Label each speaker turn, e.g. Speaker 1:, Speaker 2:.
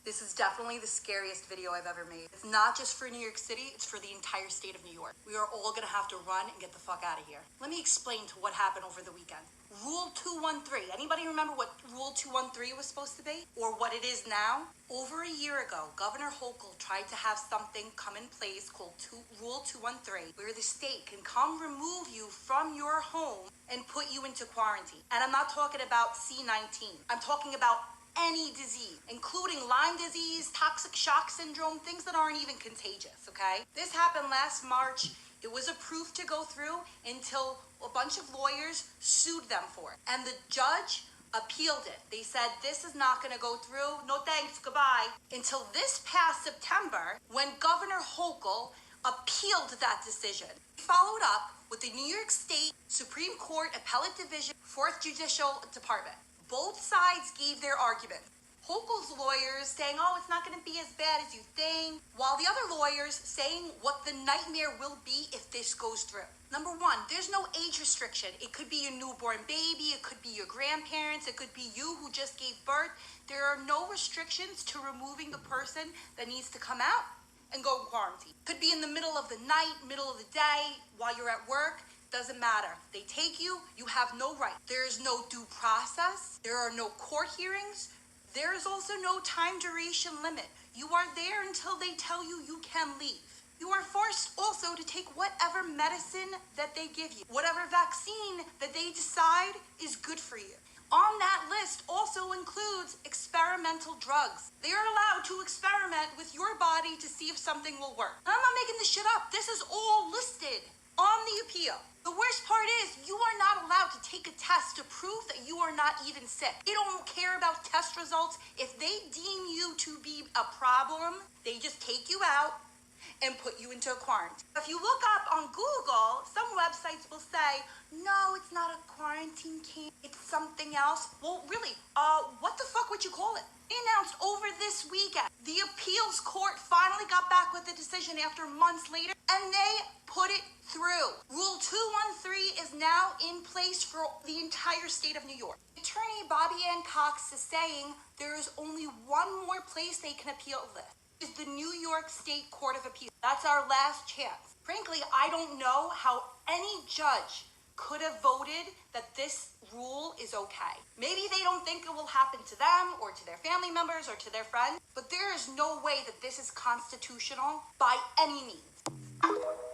Speaker 1: This is definitely the scariest video I've ever made. It's not just for New York City, it's for the entire state of New York. We are all gonna have to run and get the fuck out of here. Let me explain to what happened over the weekend. Rule 213. Anybody remember what Rule 213 was supposed to be? Or what it is now? Over a year ago, Governor Hochul tried to have something come in place called Rule 213, where the state can come remove you from your home and put you into quarantine. And I'm not talking about C-19. I'm talking about any disease, including Lyme disease, toxic shock syndrome, things that aren't even contagious, okay? This happened last March. It was approved to go through until a bunch of lawyers sued them for it. And the judge appealed it. They said, this is not gonna go through, no thanks, goodbye. Until this past September, when Governor Hochul appealed that decision. He followed up with the New York State Supreme Court Appellate Division, 4th Judicial Department. Both sides gave their argument. Hochul's lawyers saying, oh, it's not going to be as bad as you think, while the other lawyers saying what the nightmare will be if this goes through. Number one, there's no age restriction. It could be a newborn baby, it could be your grandparents, it could be you who just gave birth. There are no restrictions to removing the person that needs to come out and go quarantine. Could be in the middle of the night, middle of the day, while you're at work. Doesn't matter. They take you, you have no right. There is no due process. There are no court hearings. There is also no time duration limit. You are there until they tell you you can leave. You are forced also to take whatever medicine that they give you, whatever vaccine that they decide is good for you. On that list also includes experimental drugs. They are allowed to experiment with your body to see if something will work. I'm not making this shit up. This is all listed on the appeal. The worst part is you are not allowed to take a test to prove that you are not even sick. They don't care about test results. If they deem you to be a problem, they just take you out and put you into a quarantine. If you look up on Google, some websites will say, no, it's not a quarantine camp, it's something else. Well, really, what the fuck would you call it? They announced over this weekend, the appeals court finally got back with a decision after months later, and they put it through. Rule 213 is now in place for the entire state of New York. Attorney Bobby Ann Cox is saying there is only one more place they can appeal this. Is the New York State Court of Appeals. That's our last chance. Frankly, I don't know how any judge could have voted that this rule is okay. Maybe they don't think it will happen to them or to their family members or to their friends, but there is no way that this is constitutional by any means.